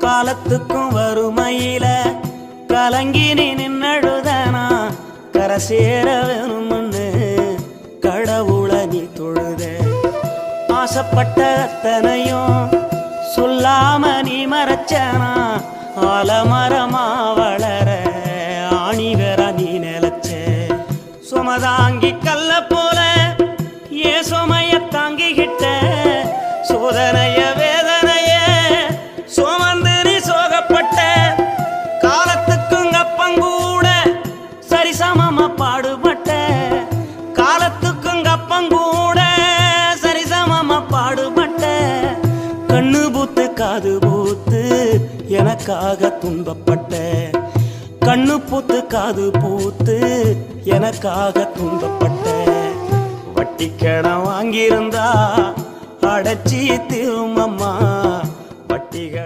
காலத்துக்கும் வறுமையில கலங்கி நீ நின்னழுதனா கரை சேர வேணும்னு கடவுளை நீ தொழுத ஆசைப்பட்ட அத்தனையும் சொல்லாம நீ மறைச்சனா ஆலமரமா வளர ஆணி வேற நீ நிலச்ச சுமதாங்கி கல்ல போல ஏ சுமைய தாங்கிக்கிட்ட சோதனைய வேதனைய சுமந்து நீ சோகப்பட்ட காலத்துக்கும் அப்பங்கூட சரிசமமா பாடுபட்ட காலத்துக்கும் அப்பங்கூட சரிசமமா பாடுபட்ட கண்ணு பூத்து காது பூத்து எனக்காக துன்பப்பட்ட கண்ணு பூத்து காது பூத்து எனக்காக துன்பப்பட்ட வட்டி கடன் வாங்கியிருந்தா அடைச்சி திரும்பம்மா